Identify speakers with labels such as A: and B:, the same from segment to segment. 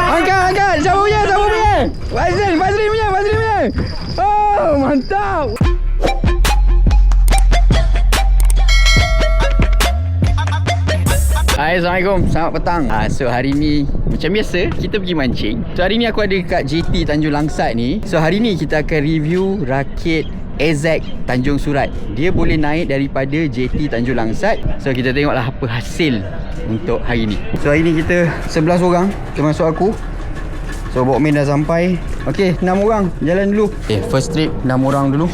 A: Angkat. Siapa punya? Fazrin punya. Oh, mantap. Hai, Assalamualaikum. Selamat petang. So hari ni macam biasa kita pergi mancing. So hari ni aku ada kat JT Tanjung Langsat ni. So hari ni kita akan review rakit AZEK Tanjung Surat. Dia boleh naik daripada JT Tanjung Langsat. So kita tengoklah apa hasil untuk hari ni. So hari ni kita 11 orang, termasuk aku. So Bokmin dah sampai. Okay, 6 orang jalan dulu. Okay, first trip 6 orang dulu.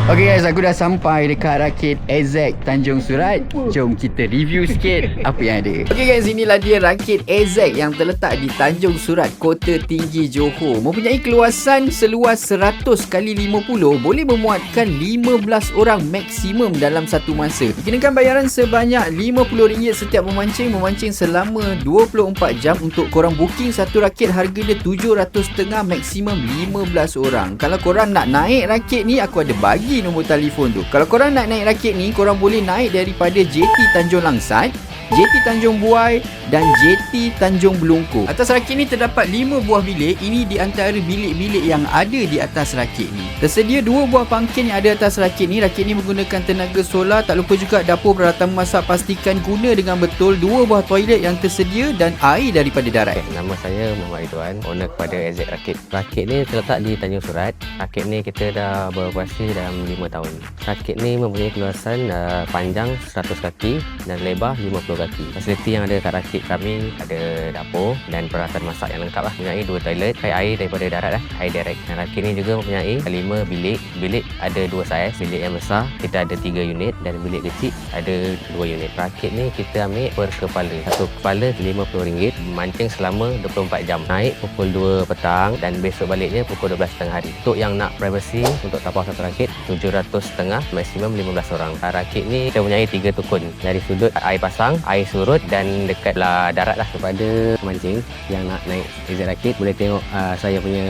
A: Okay guys, aku dah sampai dekat rakit AZEK Tanjung Surat. Jom kita review sikit apa yang ada. Okay guys, inilah dia rakit AZEK yang terletak di Tanjung Surat, Kota Tinggi, Johor. Mempunyai keluasan seluas 100 x 50, boleh memuatkan 15 orang maksimum dalam satu masa. Dikenakan bayaran sebanyak RM50 setiap memancing selama 24 jam. Untuk korang booking satu rakit, harga dia RM750, maksimum 15 orang. Kalau korang nak naik rakit ni, aku ada bagi nombor telefon tu. Kalau korang nak naik rakit ni, korang boleh naik daripada JT Tanjung Langsat, JT Tanjung Buai dan JT Tanjung Belongkor. Atas rakit ni terdapat 5 buah bilik. Ini di antara bilik-bilik yang ada di atas rakit ni. Tersedia 2 buah pangkin yang ada atas rakit ni. Rakit ni menggunakan tenaga solar. Tak lupa juga dapur peralatan memasak, pastikan guna dengan betul. 2 buah toilet yang tersedia dan air daripada darat.
B: Nama saya Muhammad Ridwan, owner kepada AZEK Rakit. Rakit ni terletak di Tanjung Surat. Rakit ni kita dah beroperasi dalam 5 tahun. Rakit ni mempunyai keluasan panjang 100 kaki dan lebar 50 kaki. Fasiliti yang ada kat rakit kami ada dapur dan peralatan masak yang lengkap lah. Mempunyai 2 toilet, air daripada darat lah, air direct. Dan rakit ni juga mempunyai 5 bilik. Bilik ada 2 saiz. Bilik yang besar kita ada 3 unit dan bilik kecil ada 2 unit. Rakit ni kita ambil per kepala. Satu kepala RM50, mancing selama 24 jam. Naik pukul 2 petang dan besok baliknya pukul 12.30 hari. Untuk yang nak privacy, untuk tapau satu rakit RM750, maksimum 15 orang. Rakit ni kita mempunyai 3 tukun. Dari sudut air pasang, air surut dan dekat belah darat lah. Kepada mancing yang nak naik AZEK Rakit, boleh tengok saya punya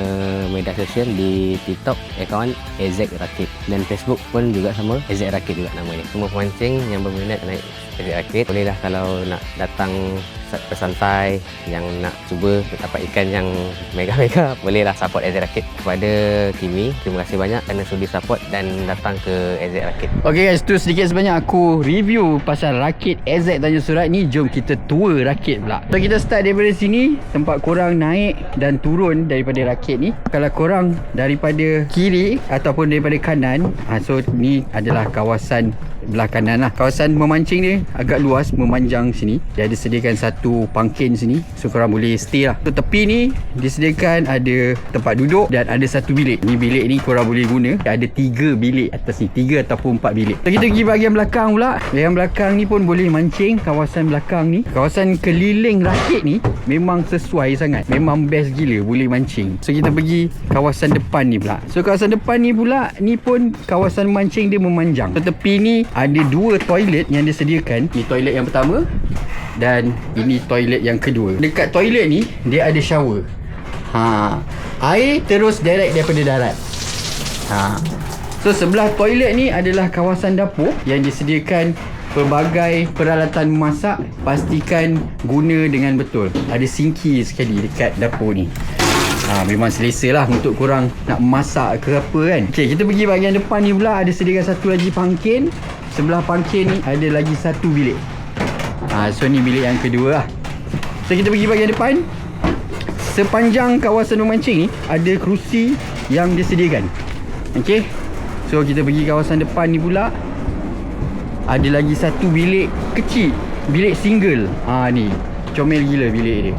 B: media sosial di TikTok, akaun AZEK Rakit, dan Facebook pun juga sama, AZEK Rakit juga namanya. Semua pemancing yang berminat naik AZEK Rakit, bolehlah kalau nak datang bersantai, yang nak cuba dapat ikan yang mega-mega, bolehlah support AZEK Rakit. Kepada Kimi, terima kasih banyak kerana sudi support dan datang ke AZEK Rakit.
A: Okay guys, tu sedikit sebanyak aku review pasal rakit AZEK Tanjung Surat ni. Jom kita tour rakit pula. So kita start daripada sini, tempat korang naik dan turun daripada rakit ni. Kalau korang daripada kiri ataupun daripada kanan, so ni adalah kawasan belah kanan lah. Kawasan memancing ni agak luas, memanjang sini. Dia ada sediakan satu pangkin sini, so korang boleh stay lah. So tepi ni disediakan ada tempat duduk dan ada satu bilik. Ni bilik ni korang boleh guna. Ada 3 bilik atas ni, 3 ataupun 4 bilik. So kita pergi bahagian belakang pula. Bahagian belakang ni pun boleh mancing. Kawasan belakang ni, kawasan keliling rakit ni memang sesuai sangat, memang best gila boleh mancing. So kita pergi kawasan depan ni pula. So kawasan depan ni pula, ni pun kawasan mancing dia memanjang. So tepi ni ada 2 toilet yang disediakan. Ni toilet yang pertama dan ini toilet yang kedua. Dekat toilet ni dia ada shower. Air terus direct daripada darat. So sebelah toilet ni adalah kawasan dapur yang disediakan pelbagai peralatan memasak. Pastikan guna dengan betul. Ada sinki sekali dekat dapur ni. Memang selesa lah untuk korang nak masak ke apa kan. Okay, kita pergi bahagian depan ni pula. Ada sediakan satu lagi pangkin. Sebelah pangkin ni ada lagi satu bilik. So ni bilik yang kedua lah. So kita pergi bahagian depan. Sepanjang kawasan memancing ni ada kerusi yang disediakan. Okay, so kita pergi kawasan depan ni pula. Ada lagi satu bilik kecil, bilik single. Ni comel gila bilik dia.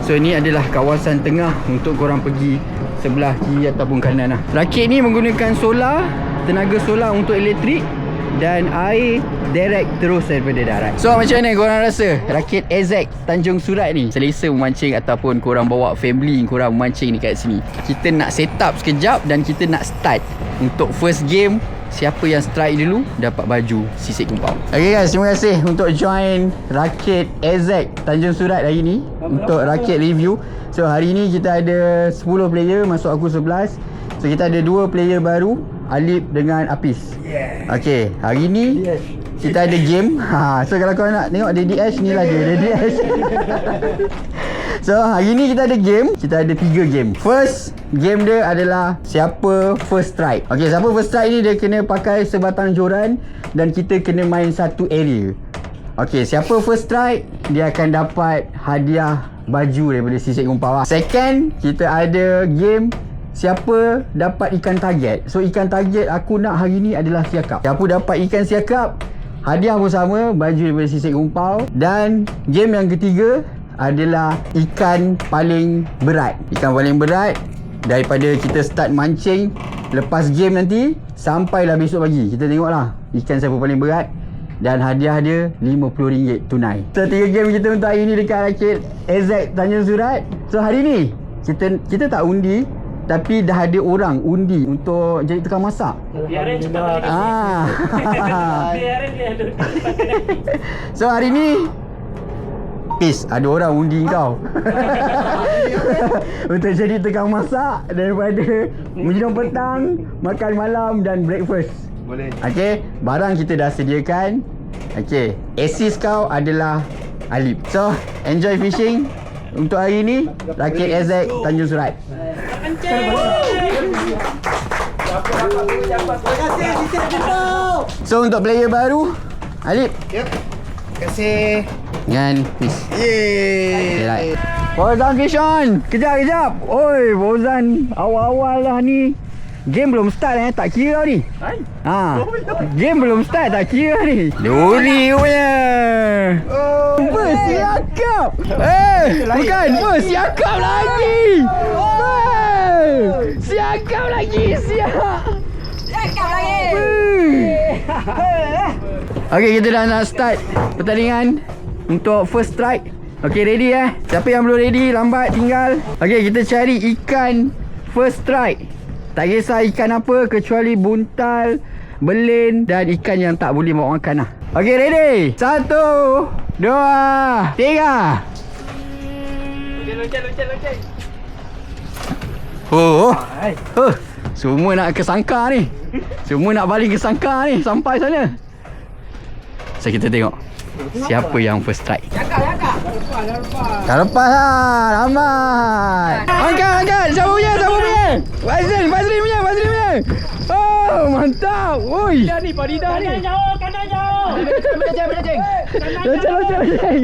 A: So ni adalah kawasan tengah untuk korang pergi sebelah kiri ataupun kanan lah. Rakit ni menggunakan solar, tenaga solar untuk elektrik dan air direct terus daripada darat. So macam mana korang rasa rakit AZEK Tanjung Surat ni? Selesa memancing ataupun korang bawa family korang memancing dekat sini? Kita nak set up sekejap dan kita nak start. Untuk first game, siapa yang strike dulu dapat baju sisik kumpau. Okay guys, terima kasih untuk join rakit AZEK Tanjung Surat hari ni untuk rakit review. So hari ni kita ada 10 player, masuk aku 11. So kita ada 2 player baru, Alip dengan Apis. Okay, hari ni kita ada game. So kalau kau nak tengok Daddy Ash, ni lah dia Daddy Ash. So hari ni kita ada game. Kita ada 3 game. First game dia adalah siapa first strike. Okay, siapa first strike ni dia kena pakai sebatang joran dan kita kena main satu area. Okay, siapa first strike dia akan dapat hadiah baju daripada Sisik Gumpau. Second, kita ada game siapa dapat ikan target. So ikan target aku nak hari ni adalah siakap. Siapa dapat ikan siakap, hadiah pun sama, baju daripada Sisik Gumpau. Dan game yang ketiga adalah ikan paling berat. Ikan paling berat daripada kita start mancing lepas game nanti sampailah besok pagi. Kita tengoklah ikan siapa paling berat. Dan hadiah dia RM50 tunai. So 3 game kita untuk hari ni dekat Rakit AZ Tanjung Surat. So hari ni kita tak undi, tapi dah ada orang undi untuk jadi tukang masak.
C: Biarin cepat balik.
A: So hari ni Pis, ada orang undi kau untuk jadi tukang masak daripada minum petang, makan malam dan breakfast.
D: Boleh.
A: Okay, barang kita dah sediakan. Okay, assist kau adalah Alip. So, enjoy fishing untuk hari ni. Rakit AZ Tanjung Surat. So, untuk player baru, Alip.
D: Yep. Terima kasih.
A: Dengan Pis.
D: Yeay.
A: Okay, right. Fauzan fish on. Kejap. Oi, Fauzan awal-awal dah ni. Game belum start tak kira ni. Game belum start tak kira ni. Duri punya. Bersiakap. Bukan bersiakap lagi. Siakap lagi. Siakap lagi. Okay, kita dah nak start pertandingan untuk first strike. Okay, ready Siapa yang belum ready, lambat tinggal. Okay, kita cari ikan first strike. Tak kisah ikan apa kecuali buntal, belin dan ikan yang tak boleh bawa makan lah. Okay, ready? 1, 2, 3.
C: Lonceng.
A: Semua nak ke sangkar ni. Semua nak baling ke sangkar ni. Sampai sana. So kita tengok siapa yang first strike.
C: Cakap.
A: Dah lepas lah. Lambat. Angkat. Siapa punya? Fazrin punya. Oh, mantap. Oi.
C: Padidah ni. Kanan jauh. Belaceng.
A: Lonceng.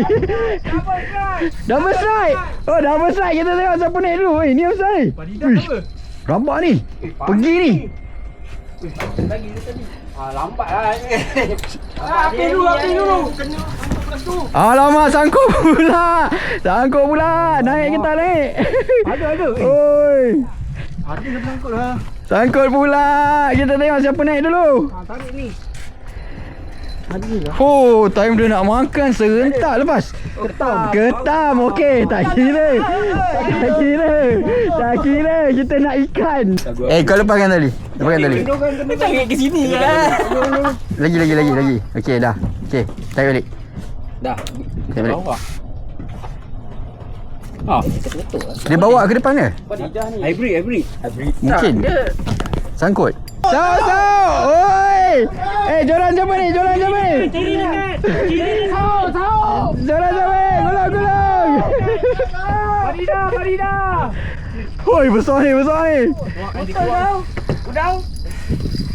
A: Double strike. Oh, double strike. Kita tengok siapa naik dulu. Ni apa ni?
D: Padidah apa?
A: Rabak ni. Pergi ni.
C: Lagi tadi. Lambat lah ni. Api dulu. Kena tu.
A: Alamak, sangkut pula. Naik kita naik.
D: Ada.
A: Oi.
D: Ada dah sangkut lah.
A: Sangkut pula. Kita tengok siapa naik dulu.
D: Tarik ni.
A: Oh, time dia nak makan serentak lepas. Ketam. Okey, tak kira. Kita nak ikan. Kau lepaskan tali.
C: Kita cari ke sini lah.
A: Lagi. Okey, dah. Okey, tarik balik.
C: Dah.
A: Tarik balik.
C: Betul.
A: Dia bawa ke depan ke?
C: Padidah ni. Hybrid.
A: Mungkin. Sangkut. Saw. Oi. Joran siapa ni?
C: Kiri dekat. Saw.
A: Joran siapa? Gulung.
C: Padidah.
A: Oi, besar ni.
C: Udang.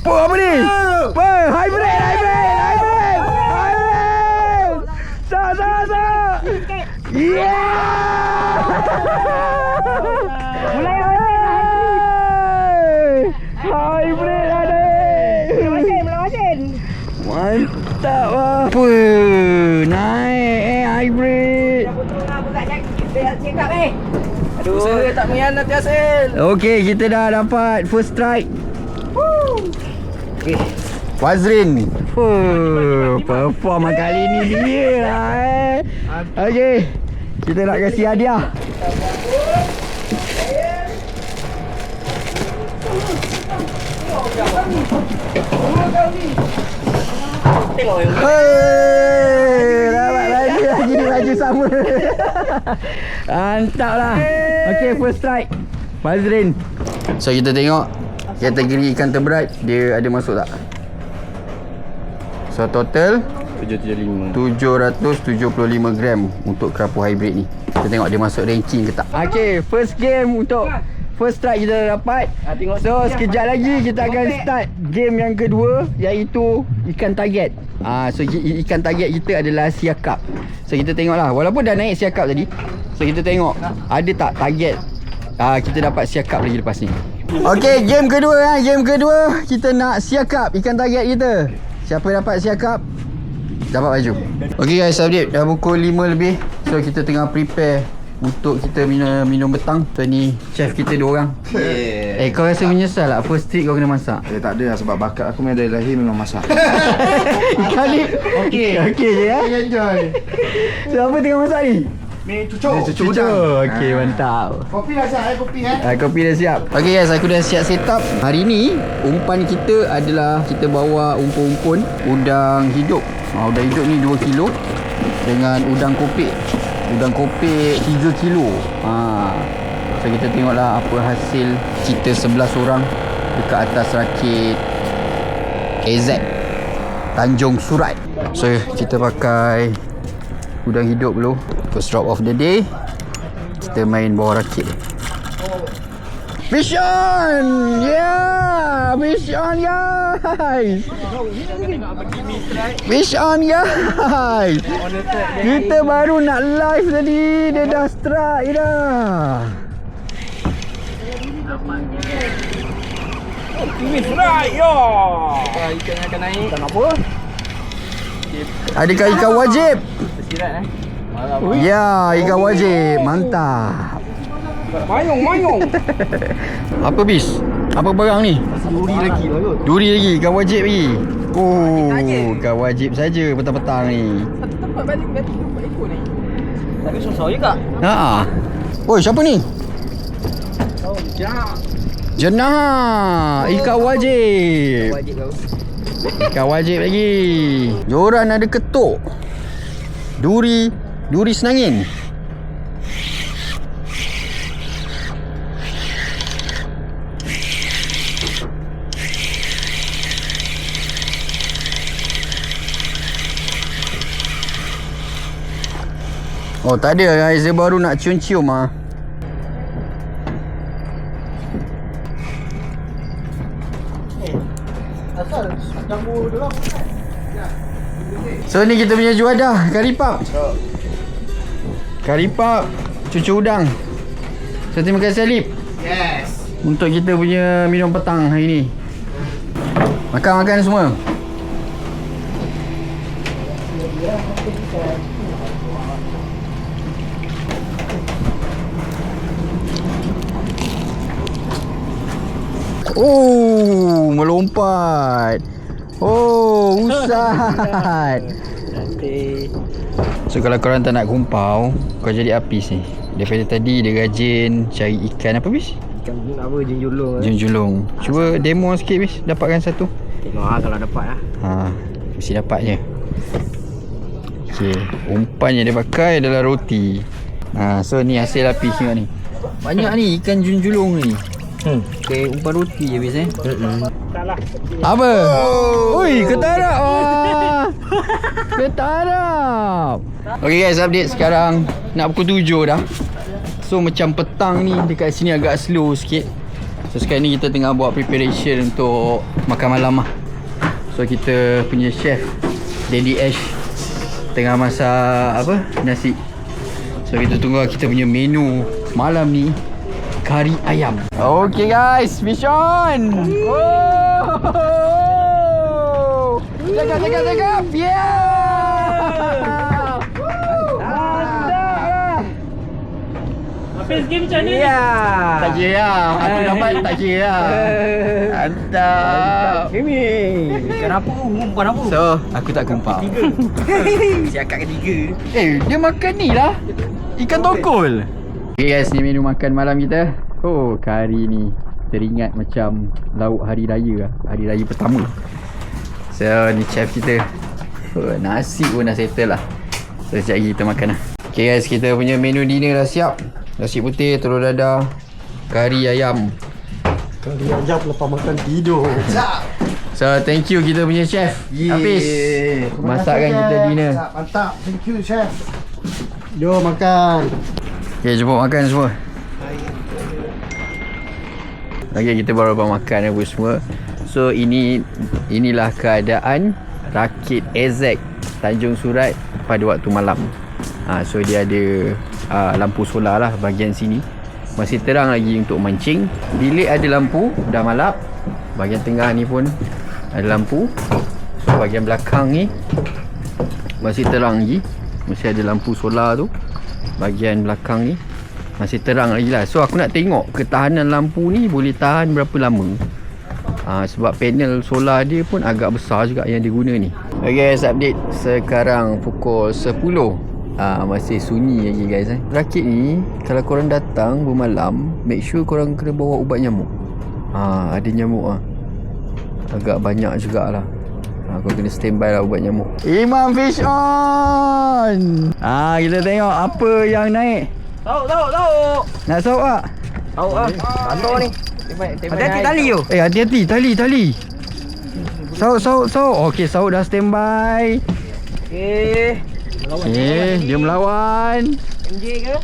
A: Apa ni? Hybrid. Saw. Yeah!
C: Mulai
A: hybrid ada.
C: Melawacin.
A: Mantap lah. Apa? Naik hybrid.
C: Aduh, saya tak menyan nanti hasil.
A: Okey, kita dah dapat first strike. Fazrin. Perform kali ni dia lah Okey, kita nak kasih hadiah. Dapat lagi baju sama. Mantap lah. Okey, first strike Fazrin. So kita tengok kategori ikan terberat dia ada masuk tak? So total 775 gram untuk kerapu hybrid ni. Kita tengok dia masuk ranking ke tak. Okay, first game untuk first strike kita dah dapat. So sekejap lagi kita akan start game yang kedua, iaitu ikan target. So ikan target kita adalah siakap. So kita tengoklah, walaupun dah naik siakap tadi, so kita tengok ada tak target kita dapat siakap lagi lepas ni. Okay, game kedua game kedua kita nak siakap ikan target kita. Siapa dapat siakap dapat baju. Okay guys, update dah pukul 5 lebih. So kita tengah prepare untuk kita minum petang. So ni chef kita 2 orang. Kau rasa menyesal tak first trip kau kena masak?
D: Tak ada lah, sebab bakat aku dari lahir memang masak.
A: Ikan ni okey je ya.
D: Enjoy.
A: So apa tengah masak ni?
D: Ni cucuk.
A: Okey, mantap.
D: Kopi dah siap, kopi
A: Kopi dah siap. Okay guys, aku dah siap set up. Hari ni umpan kita adalah kita bawa umpun-umpun udang hidup. Udang hidup ni 2 kilo dengan udang kopek. Udang kopek 3 kilo. So kita tengoklah apa hasil kita 11 orang dekat atas rakit AZ Tanjung Surat. So kita pakai udang hidup dulu. First drop of the day, kita main bawah rakit. Fish on! Yeah! Fish on guys! Fish on guys! Kita baru nak live tadi, dia dah strike dah.
C: Ini strike yo. Ikan akan naik. Ikan apa?
A: Adakah ikan wajib?
C: Tersirat
A: Ya, ikan wajib. Mantap.
C: Mayung.
A: Apa bis? Apa barang ni?
D: Duri lagi lah kot.
A: Duri lagi, ikan wajib lagi. Oh, ikan wajib saja petang-petang ni.
C: Satu tempat balik tempat ekor ni. Tapi susah juga.
A: Oi, siapa ni? Jenah. Ikan wajib. Ikan wajib lagi. Joran ada ketuk. Duri senangin. Oh, tak ada guys, dia baru nak cium-cium
D: Asal campur dulu.
A: So ni kita punya juadah karipap. Karipap cucu udang. So terima kasih Alip.
D: Yes.
A: Untuk kita punya minum petang hari ni. Makan semua. Oh, melompat. Oh, Ustaz. So kalau korang tak nak kumpau, kau jadi apis ni. Daripada tadi dia rajin cari ikan apa bis?
B: Ikan apa, junjulung.
A: Junjulung. Cuba demo sikit bis, dapatkan satu.
B: Tengok kalau dapat
A: Mesti dapatnya. Okey, umpan yang dia pakai adalah roti. So ni hasil apis tengok ni. Banyak ni ikan junjulung ni. Okay, umpan roti je bis Apa? Oi, ketarap. Ketarap. Okay guys, update sekarang nak pukul 7 dah. So macam petang ni dekat sini agak slow sikit. So sekarang ni kita tengah buat preparation untuk makan malam So kita punya chef Daddy Ash tengah masak nasi. So kita tunggu kita punya menu malam ni, kari ayam. Okay guys, fish on. Cakap. Yeah.
C: Habis game macam ni.
A: Tak kira lah. Aku dapat tak kira lah. Mantap.
C: Ikan apa? Umpan apa?
A: So, aku tak kumpau.
B: Siakak ketiga.
A: Dia makan ni lah. Ikan tokol. Okay guys, ni menu makan malam kita. Oh, kari ni teringat macam lauk hari raya lah. Hari raya pertama. So, ni chef kita. Nasi pun dah settle lah. So, sekejap lagi kita makan lah. Okay guys, kita punya menu dinner dah siap. Nasi putih, telur dadah, kari ayam.
D: Kali ajak lepas makan tidur.
A: So thank you kita punya chef Hafiz masakkan kita dinner.
D: Mantap. Thank you chef. Jom makan.
A: Okay, jumpa makan semua. Okay, kita baru makan apa semua. So inilah keadaan rakit Ezek Tanjung Surat pada waktu malam. So dia ada lampu solar lah bahagian sini. Masih terang lagi untuk mancing. Bilik ada lampu, dah malap. Bahagian tengah ni pun ada lampu. So bahagian belakang ni masih terang lagi. Masih ada lampu solar tu. Bahagian belakang ni masih terang lagi lah. So aku nak tengok ketahanan lampu ni boleh tahan berapa lama. Sebab panel solar dia pun agak besar juga yang dia guna ni. Okay guys, update. Sekarang pukul 10. Masih sunyi lagi guys. Rakit ni kalau korang datang bermalam, make sure korang kena bawa ubat nyamuk. Ada nyamuk agak banyak jugalah. Kau kena standby lah ubat nyamuk. Imam Fish On. Kita tengok apa yang naik.
C: Tahu.
A: Nak sauk tak?
C: Tahu Kantor ni. Hati-hati tali tu.
A: Hati-hati tali. Sauk. Okey, sauk dah standby. Dia melawan.
C: MJ ke?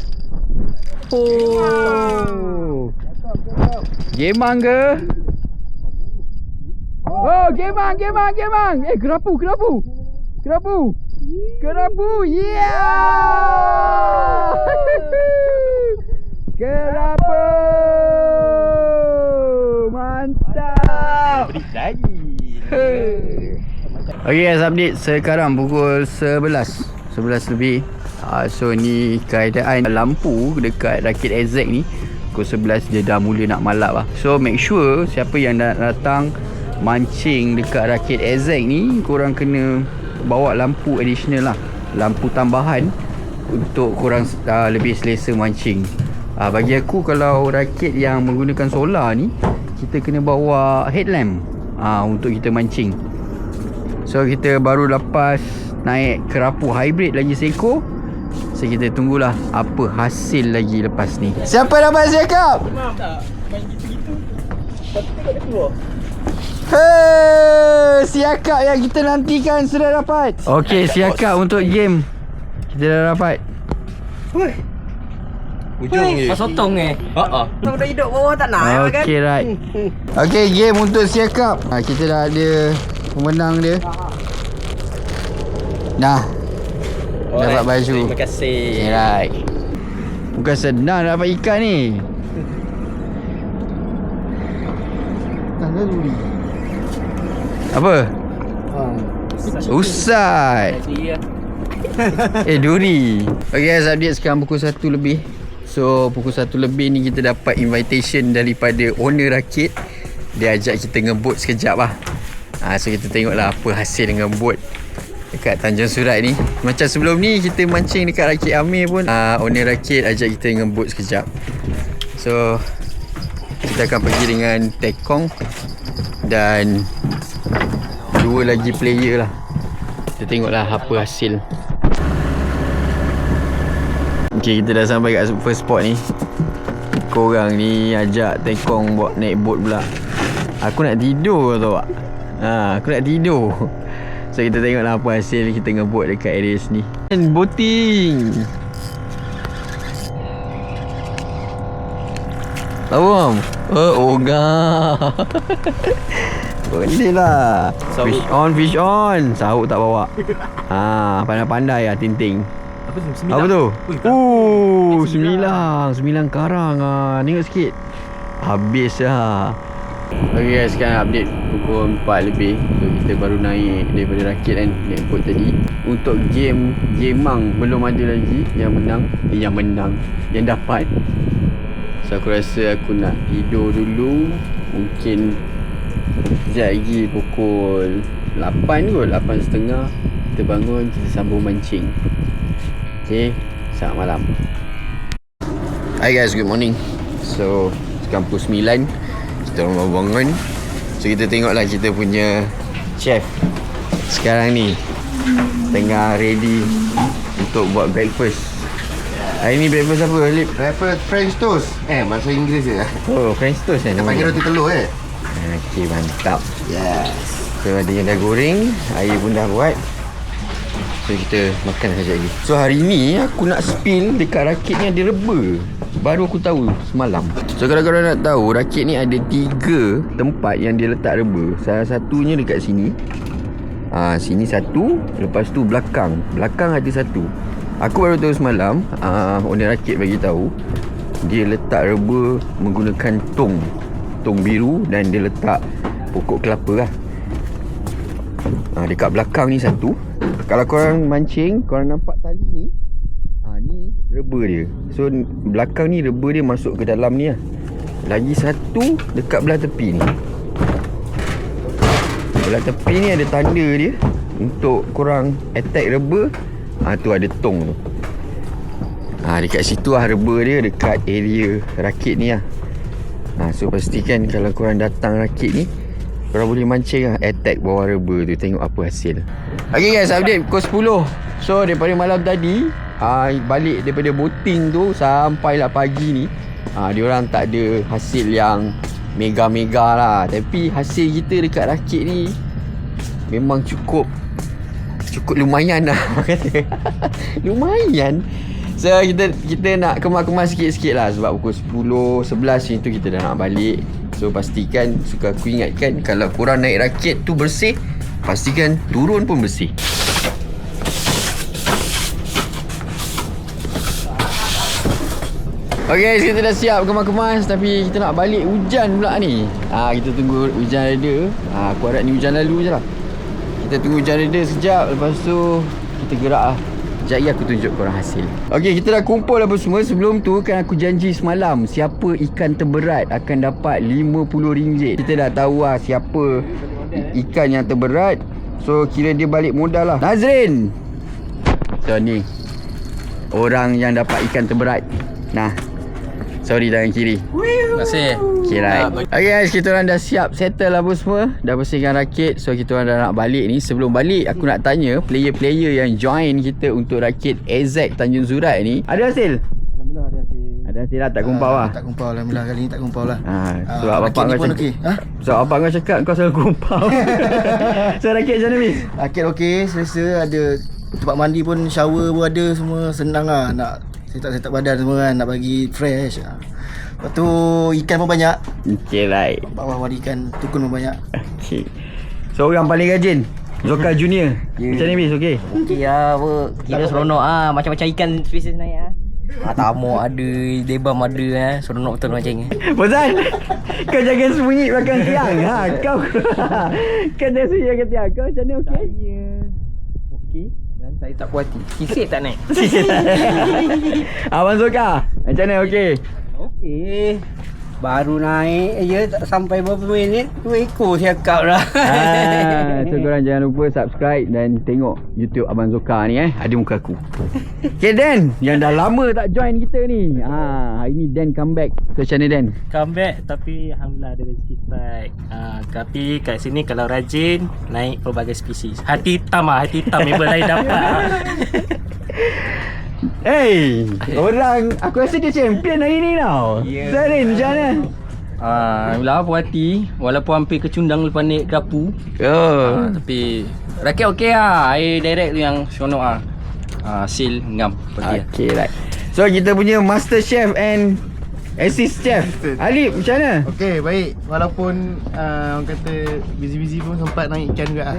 A: Oh. Gemang ke? Oh, gemang. Kerapu. Yeah! Kerapu. Mantap. Beri lagi. Okay guys, update. Sekarang pukul 11 lebih. So ni keadaan lampu dekat rakit Ezek ni. Pukul 11 dia dah mula nak malap lah. So make sure siapa yang nak datang mancing dekat rakit Ezek ni, korang kena bawa lampu additional lah, lampu tambahan untuk korang lebih selesa mancing. Bagi aku kalau rakit yang menggunakan solar ni, kita kena bawa headlamp untuk kita mancing. So kita baru lepas naik kerapu hybrid lagi seekor. So kita tunggulah apa hasil lagi lepas ni. Siapa dapat siakap?
C: Tak, main gitu-gitu. Tapi tak ada keluar.
A: Siakap yang kita nantikan sudah dapat. Okey, siakap untuk game kita dah dapat.
B: Ujung je.
C: Sotong Sotong dah hidup bawah tak nak kan?
A: Okey, right. Okey, game untuk siakap. Kita dah ada pemenang dia. Dah dapat baju.
B: Terima kasih.
A: Okay, right. Bukan senang dapat ikan ni.
D: Tanda duri.
A: Apa? Usat. Duri. Okay guys, update sekarang pukul 1 lebih. So pukul 1 lebih ni kita dapat invitation daripada owner rakit. Dia ajak kita ngebot sekejap lah. So kita tengoklah apa hasil ngebot dekat Tanjung Surat ni. Macam sebelum ni kita mancing dekat rakit Amir pun, owner rakit ajak kita ngebot sekejap. So kita akan pergi dengan tekong dan 2 lagi player lah. Kita tengoklah apa hasil. Okay, kita dah sampai kat first spot ni. Korang ni ajak tekong buat naik boat pula. Aku nak tidur tau tak? Aku nak tidur. So kita tengoklah apa hasil kita ngebot dekat area sini. Boating. Awam. Ogah. Boleh lah. Fish on. Sahut tak bawa. Pandai-pandai lah tinting. Apa tu? Sembilan karang. Tengok sikit. Habis lah. Okay guys, sekarang update pukul 4 lebih. So kita baru naik daripada rakit kan, naik boat tadi. Untuk game Gemang belum ada lagi yang menang. Yang dapat. So aku rasa aku nak tidur dulu. Mungkin sekejap lagi pukul 8 kot, 8.30 kita bangun, kita sambung mancing. Okay, selamat malam. Hi guys, good morning. So sekarang pukul 9, kita orang bangun. So kita tengoklah kita punya chef sekarang ni tengah ready untuk buat breakfast. Hari ni breakfast apa Alip?
D: Breakfast French toast. Bahasa Inggeris je.
A: Oh, French toast
D: Kita panggil roti telur
A: Okey, mantap.
D: Yes.
A: So ada yang dah goreng, air pun dah buat. So kita makan sekejap lagi. So hari ni aku nak spill dekat rakit ni ada reba. Baru aku tahu semalam. So kalau korang nak tahu, rakit ni ada 3 tempat yang dia letak reba. Salah satunya dekat sini. Sini satu, lepas tu belakang. Belakang ada satu. Aku baru tahu semalam, owner rakit bagi tahu dia letak reba menggunakan tong biru dan dia letak pokok kelapa lah. Dekat belakang ni satu. Kalau korang mancing, korang nampak tali ni, ni reba dia. So belakang ni reba dia masuk ke dalam ni lah. Lagi satu dekat belah tepi ni. Belah tepi ni ada tanda dia untuk korang attack reba. Tu ada tong tu. Dekat situ lah reba dia, dekat area rakit ni lah. So pastikan kalau korang datang rakit ni, korang boleh mancing lah, attack bawah reba tu, tengok apa hasil. Okay guys, update pukul 10. So daripada malam tadi, balik daripada boating tu sampailah pagi ni, diorang tak ada hasil yang mega-mega lah. Tapi hasil kita dekat rakit ni memang cukup lumayan lah. Kata lumayan. So kita nak kemas-kemas sikit-sikit lah. Sebab pukul 10, 11 macam tu kita dah nak balik. So pastikan, suka aku ingatkan, kalau korang naik rakit tu bersih, pastikan turun pun bersih. Okay guys, kita dah siap kemas-kemas. Tapi kita nak balik, hujan pula ni. Kita tunggu hujan reda. Aku harap ni hujan lalu je lah. Kita tunggu hujan reda sekejap. Lepas tu kita gerak lah. Sekejap lagi aku tunjuk korang hasil. Okay, kita dah kumpul apa semua. Sebelum tu kan aku janji semalam, siapa ikan terberat akan dapat RM50. Kita dah tahu lah siapa ikan yang terberat. So kira dia balik modal lah. Nazrin. So ni orang yang dapat ikan terberat. Nah, sorry tangan kiri.
B: Terima kasih.
A: Okay, right. Okay guys, kita orang dah siap settle apa semua. Dah bersihkan rakit. So kita orang dah nak balik ni. Sebelum balik, aku nak tanya player-player yang join kita untuk rakit AZ Tanjung Surat ni, ada hasil?
D: Alhamdulillah ada hasil.
A: Ada hasil lah, tak kumpau lah.
D: Tak kumpau, alhamdulillah kali ni tak kumpau lah.
A: Sebab bapak kau cakap, sebab bapak kau cakap kau selalu kumpau. So rakit macam mana Miss?
D: Rakit okey, selesa. Ada tempat mandi pun, shower pun ada, semua senang lah. Nak setak-setak badan semua kan, nak bagi fresh. Lepas tu ikan pun banyak.
A: Okay, right.
D: Bawah wadi ikan tukun pun banyak.
A: Okay. So orang paling rajin, Zoka Junior. Macam ni Miss, okey?
B: Okey lah apa. Kira seronok macam-macam ikan spesies naik tamuk ada, debam ada seronok betul macam ni.
A: Bozan, kau jangan sembunyi belakang tiang. Kau jangan sembunyi belakang tiang. Kau macam mana, okey?
B: Okey. Dan saya tak puas hati. Sisik tak naik.
A: Abang Zoka, macam mana, okey?
E: Okey. Baru naik je tak sampai berapa minit 2 ekor cakap dah.
A: So korang jangan lupa subscribe dan tengok YouTube Abang Zoka ni ada muka aku. Okay Dan, yang dah lama tak join kita ni. Hari ni Dan comeback. So macam mana Dan?
E: Comeback tapi alhamdulillah ada rezeki strike. Tapi kat sini kalau rajin naik pelbagai spesies. Hati hitam member lain dapat.
A: Hey, orang aku rasa dia champion hari ni tau. Zarin, macam mana?
B: Alhamdulillah puas hati. Walaupun hampir kecundang lepas naik kerapu. Tapi rakit okey lah. Air direct tu yang seronok lah. Seal ngam.
A: Okay, right. So kita punya master chef and assist chef Alip, macam mana?
D: Okey, baik. Walaupun orang kata busy-busy pun sempat naik ikan juga.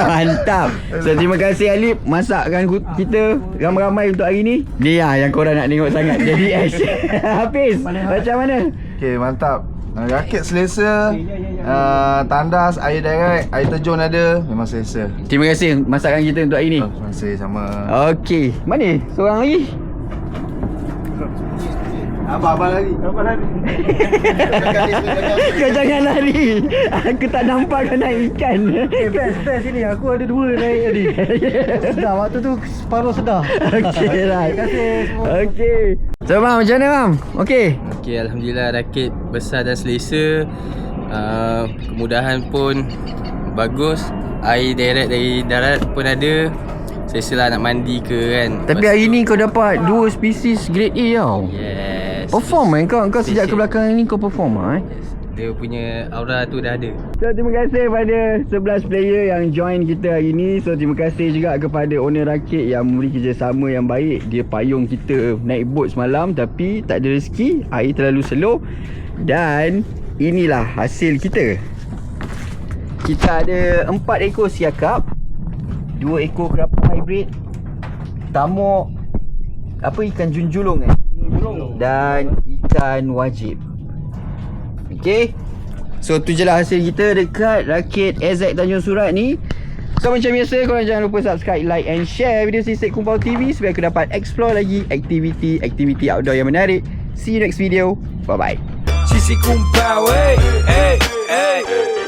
A: Mantap. So terima kasih Alip masakkan kita ramai-ramai untuk hari ni. Ni lah yang korang nak tengok sangat. Jadi Ash Hafiz, macam mana?
D: Okey, mantap. Rakit selesa. Tandas, air direct, air terjun ada. Memang selesa.
A: Terima kasih masakkan kita untuk hari ni.
D: Terima kasih sama.
A: Okey, mana? Seorang lagi?
D: Abang lari.
A: Kau jangan lari. Aku tak nampak kau naik ikan.
D: Best sini. Aku ada 2 naik tadi. Sedar, waktu tu separuh sedar.
A: Okey, right.
D: Terima kasih semua.
A: Okey. So Mam, macam mana Mam? Okey.
B: Okey, alhamdulillah rakit besar dan selesa. Kemudahan pun bagus. Air direct dari darat pun ada.
F: Selesa nak mandi ke kan.
A: Tapi hari ni kau dapat 2 spesies grade A tau.
F: Yes.
A: Perform kau sejak ke belakang ni kau perform
F: Dia punya aura tu dah ada.
A: So terima kasih pada 11 player yang join kita hari ni. So terima kasih juga kepada owner rakit yang memberi kerjasama yang baik. Dia payung kita naik boat semalam tapi tak ada rezeki, air terlalu slow. Dan inilah hasil kita. Kita ada 4 ekor siakap, 2 ekor kerapu hybrid, tamuk, ikan junjulung dan ikan wajib. Okay, so tu je lah hasil kita dekat rakit AZ Tanjung Surat ni. So macam biasa, korang jangan lupa subscribe, like and share video Sisik Kumpau TV supaya aku dapat explore lagi aktiviti outdoor yang menarik. See you next video. Bye bye.
G: Sisik Kumpau, hey, hey, hey.